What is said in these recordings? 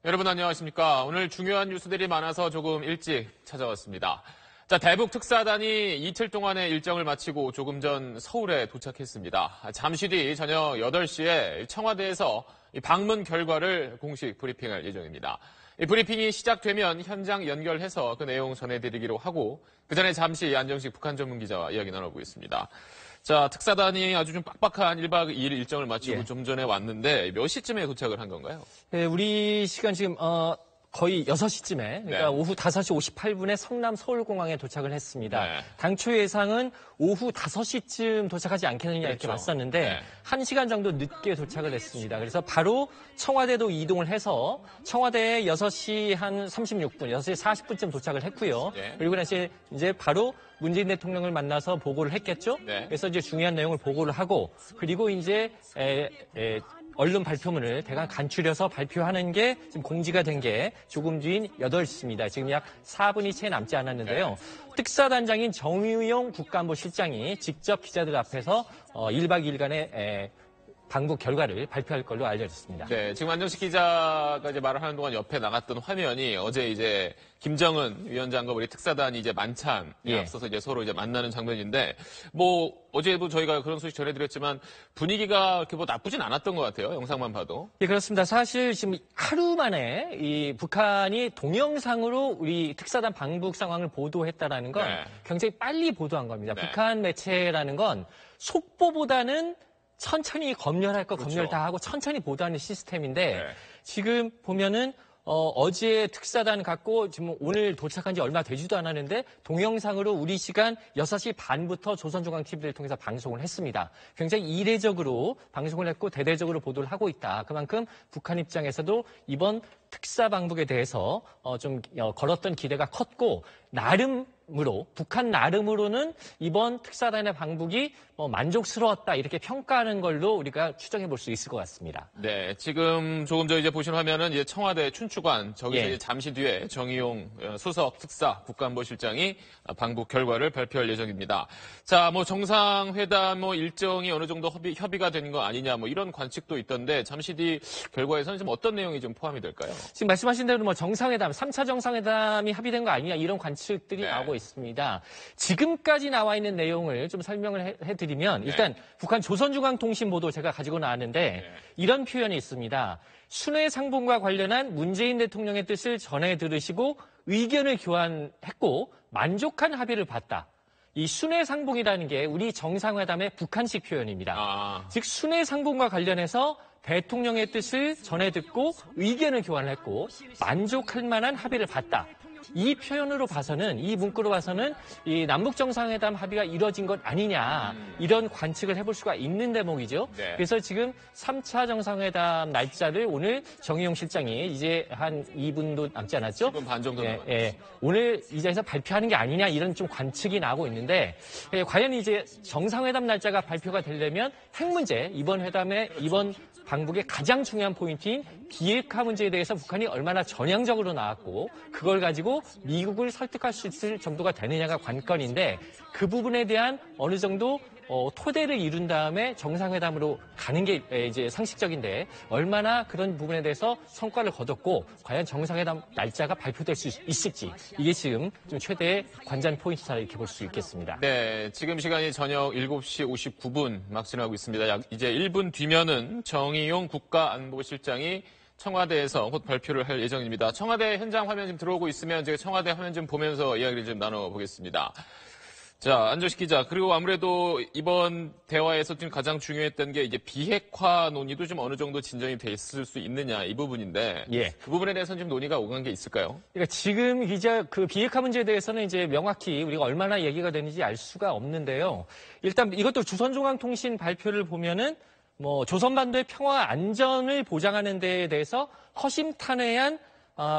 여러분 안녕하십니까. 오늘 중요한 뉴스들이 많아서 조금 일찍 찾아왔습니다. 자, 대북 특사단이 이틀 동안의 일정을 마치고 조금 전 서울에 도착했습니다. 잠시 뒤 저녁 8시에 청와대에서 방문 결과를 공식 브리핑할 예정입니다. 이 브리핑이 시작되면 현장 연결해서 그 내용 전해드리기로 하고 그 전에 잠시 안정식 북한 전문 기자와 이야기 나눠보겠습니다. 자, 특사단이 아주 좀 빡빡한 1박 2일 일정을 마치고 좀 전에 왔는데 몇 시쯤에 도착을 한 건가요? 네, 우리 시간 지금 거의 6시쯤에, 그러니까 오후 5시 58분에 성남 서울공항에 도착을 했습니다. 네. 당초 예상은 오후 5시쯤 도착하지 않겠느냐 이렇게 봤었는데 1시간 정도 늦게 도착을 했습니다. 그래서 바로 청와대도 이동을 해서 청와대에 6시 한 36분, 6시 40분쯤 도착을 했고요. 그리고 나서 이제 바로 문재인 대통령을 만나서 보고를 했겠죠. 그래서 이제 중요한 내용을 보고를 하고 그리고 이제 언론 발표문을 대강 간추려서 발표하는 게 지금 공지가 된 게 조금 뒤인 8시입니다. 지금 약 4분이 채 남지 않았는데요. 특사단장인 정유용 국가안보실장이 직접 기자들 앞에서 1박 2일간의 방북 결과를 발표할 걸로 알려졌습니다. 네, 지금 안정식 기자가 이제 말을 하는 동안 옆에 나갔던 화면이 어제 이제 김정은 위원장과 우리 특사단이 이제 만찬에 앞서서 이제 서로 이제 만나는 장면인데 뭐 어제도 저희가 그런 소식 전해드렸지만 분위기가 그렇게 뭐 나쁘진 않았던 것 같아요. 영상만 봐도. 예, 그렇습니다. 사실 지금 하루 만에 이 북한이 동영상으로 우리 특사단 방북 상황을 보도했다라는 건 굉장히 빨리 보도한 겁니다. 북한 매체라는 건 속보보다는 천천히 검열할 거 검열 다 하고 천천히 보도하는 시스템인데 지금 보면은 어제 특사단 갖고 지금 오늘 도착한 지 얼마 되지도 않았는데 동영상으로 우리 시간 6시 반부터 조선중앙TV를 통해서 방송을 했습니다. 굉장히 이례적으로 방송을 했고 대대적으로 보도를 하고 있다. 그만큼 북한 입장에서도 이번 특사 방북에 대해서 좀 걸었던 기대가 컸고 북한 나름으로는 이번 특사단의 방북이 만족스러웠다 이렇게 평가하는 걸로 우리가 추정해 볼 수 있을 것 같습니다. 네, 지금 조금 전 이제 보신 화면은 이제 청와대 춘추관 저기서 이제 잠시 뒤에 정의용 수석 특사 국가안보실장이 방북 결과를 발표할 예정입니다. 자, 뭐 정상회담 뭐 일정이 어느 정도 협의가 된 거 아니냐 뭐 이런 관측도 있던데 잠시 뒤 결과에서는 지금 어떤 내용이 좀 포함이 될까요? 지금 말씀하신 대로 뭐 정상회담, 3차 정상회담이 합의된 거 아니냐 이런 관측들이 나오고 있습니다. 지금까지 나와 있는 내용을 좀 설명을 해드리면 일단 북한 조선중앙통신 보도 제가 가지고 나왔는데 이런 표현이 있습니다. 순회 상봉과 관련한 문재인 대통령의 뜻을 전해 들으시고 의견을 교환했고 만족한 합의를 봤다. 이 순회 상봉이라는 게 우리 정상회담의 북한식 표현입니다. 즉 순회 상봉과 관련해서 대통령의 뜻을 전해 듣고 의견을 교환했고 만족할 만한 합의를 봤다. 이 표현으로 봐서는 이 문구로 봐서는 이 남북 정상회담 합의가 이뤄진 것 아니냐 이런 관측을 해볼 수가 있는 대목이죠. 그래서 지금 3차 정상회담 날짜를 오늘 정의용 실장이 이제 한 2분도 남지 않았죠. 10분 반 정도 남았죠. 오늘 이 자리에서 발표하는 게 아니냐 이런 좀 관측이 나오고 있는데 과연 이제 정상회담 날짜가 발표가 되려면 핵 문제 이번 방북의 가장 중요한 포인트인 비핵화 문제에 대해서 북한이 얼마나 전향적으로 나왔고 그걸 가지고 미국을 설득할 수 있을 정도가 되느냐가 관건인데 그 부분에 대한 어느 정도 토대를 이룬 다음에 정상회담으로 가는 게 이제 상식적인데 얼마나 그런 부분에 대해서 성과를 거뒀고 과연 정상회담 날짜가 발표될 수 있을지 이게 지금 좀 최대의 관전 포인트다 이렇게 볼 수 있겠습니다. 네, 지금 시간이 저녁 7시 59분 막 지나고 있습니다. 약 이제 1분 뒤면은 정의용 국가안보실장이 청와대에서 곧 발표를 할 예정입니다. 청와대 현장 화면 지금 들어오고 있으면 제가 청와대 화면 좀 보면서 이야기를 좀 나눠보겠습니다. 자, 안정식 기자. 그리고 아무래도 이번 대화에서 지금 가장 중요했던 게 이제 비핵화 논의도 좀 어느 정도 진전이 돼 있을 수 있느냐 이 부분인데 그 부분에 대해서는 좀 논의가 오간 게 있을까요? 그러니까 지금 이제 그 비핵화 문제에 대해서는 이제 명확히 우리가 얼마나 얘기가 되는지 알 수가 없는데요. 일단 이것도 조선중앙통신 발표를 보면은 뭐 조선반도의 평화와 안전을 보장하는 데에 대해서 허심탄회한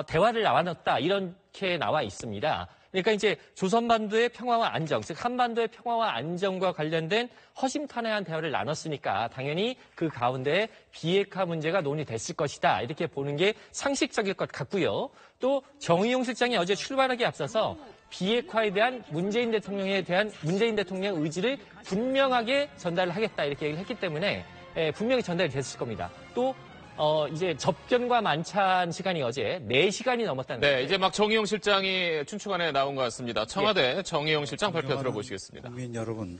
대화를 나눴다 이렇게 나와 있습니다. 그러니까 이제 조선반도의 평화와 안정, 즉 한반도의 평화와 안정과 관련된 허심탄회한 대화를 나눴으니까 당연히 그 가운데 비핵화 문제가 논의됐을 것이다. 이렇게 보는 게 상식적일 것 같고요. 또 정의용 실장이 어제 출발하기 앞서서 비핵화에 대한 문재인 대통령의 의지를 분명하게 전달을 하겠다. 이렇게 얘기를 했기 때문에 분명히 전달이 됐을 겁니다. 또 이제 접견과 만찬 시간이 어제 4시간이 넘었다는 네, 거죠. 이제 막 정의용 실장이 춘추관에 나온 것 같습니다. 청와대 정의용 실장 발표 들어보시겠습니다. 국민 여러분,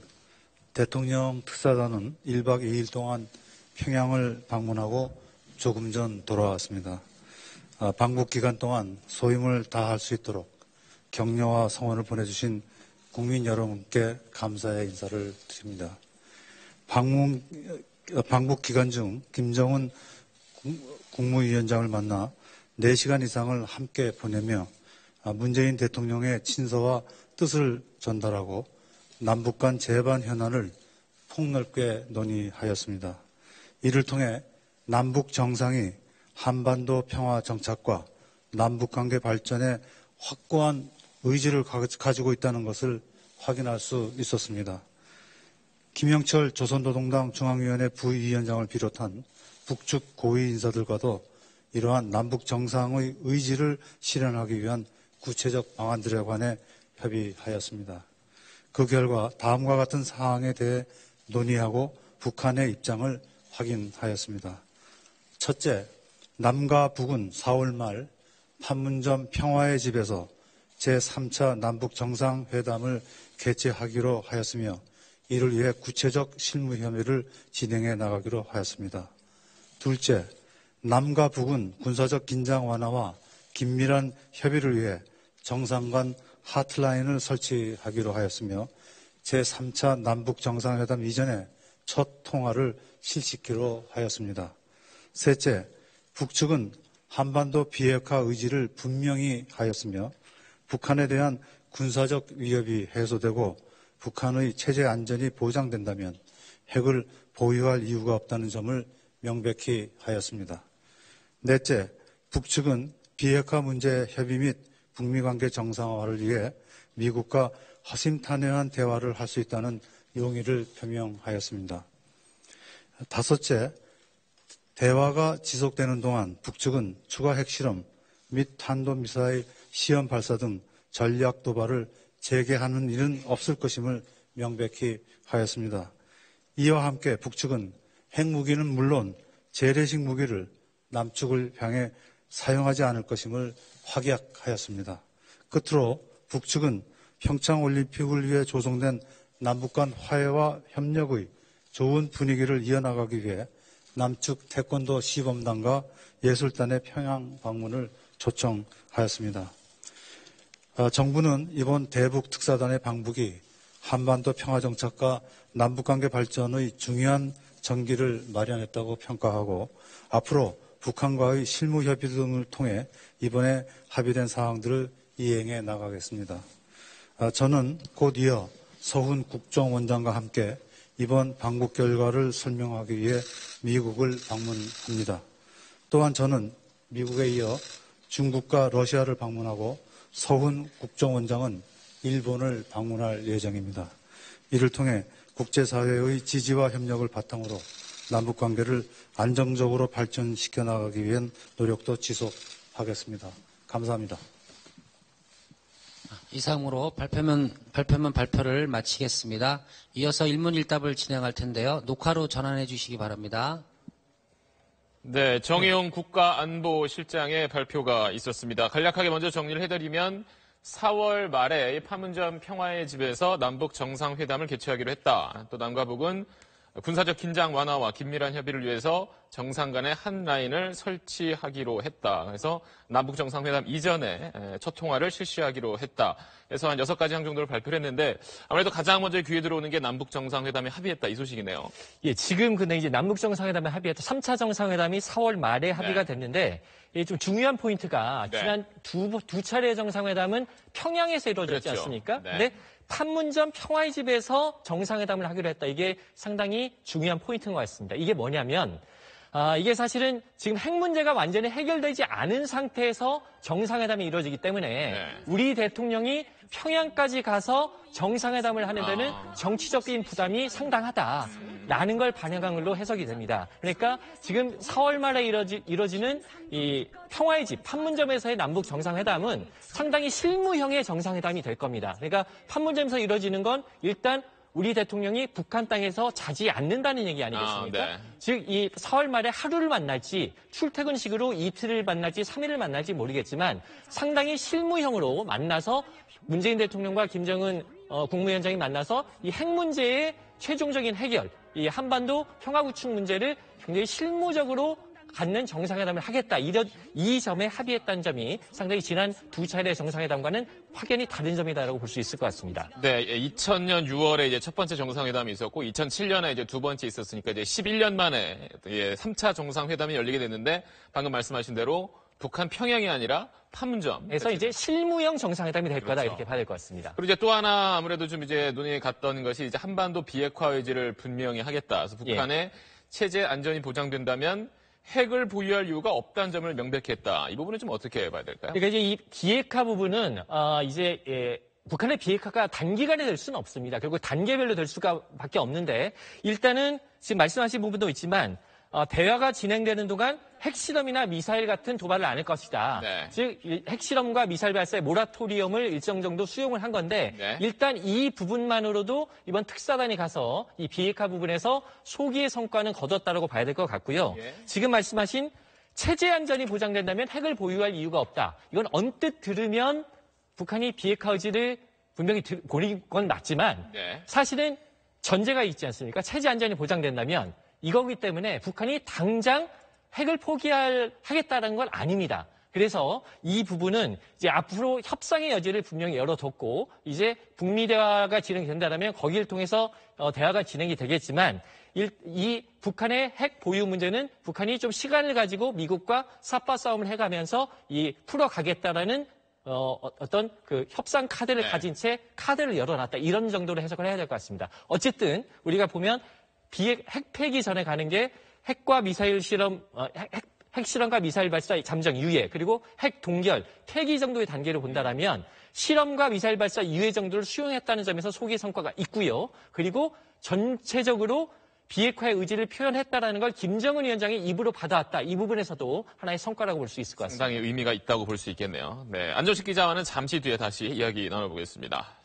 대통령 특사단은 1박 2일 동안 평양을 방문하고 조금 전 돌아왔습니다. 방북 기간 동안 소임을 다할 수 있도록 격려와 성원을 보내주신 국민 여러분께 감사의 인사를 드립니다. 방북 기간 중 김정은 국무위원장을 만나 4시간 이상을 함께 보내며 문재인 대통령의 친서와 뜻을 전달하고 남북 간 재반 현안을 폭넓게 논의하였습니다. 이를 통해 남북 정상이 한반도 평화 정착과 남북 관계 발전에 확고한 의지를 가지고 있다는 것을 확인할 수 있었습니다. 김영철 조선노동당 중앙위원회 부위원장을 비롯한 북측 고위 인사들과도 이러한 남북 정상의 의지를 실현하기 위한 구체적 방안들에 관해 협의하였습니다. 그 결과 다음과 같은 사항에 대해 논의하고 북한의 입장을 확인하였습니다. 첫째, 남과 북은 4월 말 판문점 평화의 집에서 제3차 남북 정상회담을 개최하기로 하였으며 이를 위해 구체적 실무 협의를 진행해 나가기로 하였습니다. 둘째, 남과 북은 군사적 긴장 완화와 긴밀한 협의를 위해 정상 간 하트라인을 설치하기로 하였으며 제3차 남북 정상회담 이전에 첫 통화를 실시키로 하였습니다. 셋째, 북측은 한반도 비핵화 의지를 분명히 하였으며 북한에 대한 군사적 위협이 해소되고 북한의 체제 안전이 보장된다면 핵을 보유할 이유가 없다는 점을 명백히 하였습니다. 넷째, 북측은 비핵화 문제 협의 및 북미 관계 정상화를 위해 미국과 허심탄회한 대화를 할 수 있다는 용의를 표명하였습니다. 다섯째, 대화가 지속되는 동안 북측은 추가 핵실험 및 탄도미사일 시험 발사 등 전략 도발을 재개하는 일은 없을 것임을 명백히 하였습니다. 이와 함께 북측은 핵무기는 물론 재래식 무기를 남측을 향해 사용하지 않을 것임을 확약하였습니다. 끝으로 북측은 평창올림픽을 위해 조성된 남북 간 화해와 협력의 좋은 분위기를 이어나가기 위해 남측 태권도 시범단과 예술단의 평양 방문을 초청하였습니다. 정부는 이번 대북 특사단의 방북이 한반도 평화정착과 남북관계 발전의 중요한 전기를 마련했다고 평가하고 앞으로 북한과의 실무협의 등을 통해 이번에 합의된 사항들을 이행해 나가겠습니다. 저는 곧 이어 서훈 국정원장과 함께 이번 방북 결과를 설명하기 위해 미국을 방문합니다. 또한 저는 미국에 이어 중국과 러시아를 방문하고 서훈 국정원장은 일본을 방문할 예정입니다. 이를 통해 국제사회의 지지와 협력을 바탕으로 남북관계를 안정적으로 발전시켜 나가기 위한 노력도 지속하겠습니다. 감사합니다. 이상으로 발표를 마치겠습니다. 이어서 일문일답을 진행할 텐데요. 녹화로 전환해 주시기 바랍니다. 네, 정의용 국가안보실장의 발표가 있었습니다. 간략하게 먼저 정리를 해드리면 4월 말에 판문점 평화의 집에서 남북 정상회담을 개최하기로 했다. 또 남과 북은 군사적 긴장 완화와 긴밀한 협의를 위해서 정상 간의 한 라인을 설치하기로 했다. 그래서 남북 정상회담 이전에 첫 통화를 실시하기로 했다. 그래서 한 6가지 항 정도를 발표를 했는데 아무래도 가장 먼저 귀에 들어오는 게 남북 정상회담에 합의했다 이 소식이네요. 예, 지금 근데 이제 남북 정상회담에 합의했다. 3차 정상회담이 4월 말에 합의가 됐는데 이게 좀 중요한 포인트가 지난 두 차례의 정상회담은 평양에서 이루어졌지 그렇죠. 않습니까? 네. 근데 판문점 평화의 집에서 정상회담을 하기로 했다. 이게 상당히 중요한 포인트인 것 같습니다. 이게 뭐냐면 이게 사실은 지금 핵 문제가 완전히 해결되지 않은 상태에서 정상회담이 이루어지기 때문에 우리 대통령이 평양까지 가서 정상회담을 하는 데는 정치적인 부담이 상당하다라는 걸 반영한 걸로 해석이 됩니다. 그러니까 지금 4월 말에 이루어지는 이 평화의 집 판문점에서의 남북 정상회담은 상당히 실무형의 정상회담이 될 겁니다. 그러니까 판문점에서 이루어지는 건 일단 우리 대통령이 북한 땅에서 자지 않는다는 얘기 아니겠습니까? 네. 즉, 이 4월 말에 하루를 만날지 출퇴근식으로 이틀을 만날지 3일을 만날지 모르겠지만 상당히 실무형으로 만나서 문재인 대통령과 김정은 국무위원장이 만나서 이 핵 문제의 최종적인 해결, 이 한반도 평화구축 문제를 굉장히 실무적으로 갖는 정상회담을 하겠다. 이 점에 합의했다는 점이 상당히 지난 두 차례 정상회담과는 확연히 다른 점이다라고 볼 수 있을 것 같습니다. 네, 2000년 6월에 이제 첫 번째 정상회담이 있었고 2007년에 이제 두 번째 있었으니까 이제 11년 만에 3차 정상회담이 열리게 됐는데 방금 말씀하신 대로 북한 평양이 아니라 판문점. 그래서 이제 실무형 정상회담이 될 거다 그렇죠. 이렇게 봐야 될 것 같습니다. 그리고 이제 또 하나 아무래도 좀 이제 논의에 갔던 것이 이제 한반도 비핵화 의지를 분명히 하겠다. 그래서 북한의 체제 안전이 보장된다면 핵을 보유할 이유가 없다는 점을 명백히 했다. 이 부분은 좀 어떻게 봐야 될까요? 그러니까 이제 이 비핵화 부분은 북한의 비핵화가 단기간에 될 수는 없습니다. 결국 단계별로 될 수밖에 없는데 일단은 지금 말씀하신 부분도 있지만 대화가 진행되는 동안 핵실험이나 미사일 같은 도발을 안 할 것이다. 네. 즉 핵실험과 미사일 발사의 모라토리엄을 일정 정도 수용을 한 건데 네. 일단 이 부분만으로도 이번 특사단이 가서 이 비핵화 부분에서 소기의 성과는 거뒀다라고 봐야 될 것 같고요. 예. 지금 말씀하신 체제 안전이 보장된다면 핵을 보유할 이유가 없다. 이건 언뜻 들으면 북한이 비핵화 의지를 분명히 보인 건 맞지만 네. 사실은 전제가 있지 않습니까? 체제 안전이 보장된다면 이거기 때문에 북한이 당장 핵을 하겠다는 건 아닙니다. 그래서 이 부분은 이제 앞으로 협상의 여지를 분명히 열어뒀고 이제 북미 대화가 진행된다면 거기를 통해서 대화가 진행이 되겠지만 이 북한의 핵 보유 문제는 북한이 좀 시간을 가지고 미국과 삿바 싸움을 해가면서 풀어가겠다라는 어떤 그 협상 카드를 네. 가진 채 카드를 열어놨다 이런 정도로 해석을 해야 될 것 같습니다. 어쨌든 우리가 보면 핵 폐기 전에 가는 게 핵과 미사일 실험, 핵 실험과 미사일 발사 잠정 유예, 그리고 핵 동결, 폐기 정도의 단계를 본다라면 실험과 미사일 발사 유예 정도를 수용했다는 점에서 소기 성과가 있고요. 그리고 전체적으로 비핵화의 의지를 표현했다라는 걸 김정은 위원장이 입으로 받아왔다. 이 부분에서도 하나의 성과라고 볼 수 있을 것 같습니다. 상당히 의미가 있다고 볼 수 있겠네요. 네, 안정식 기자와는 잠시 뒤에 다시 이야기 나눠보겠습니다.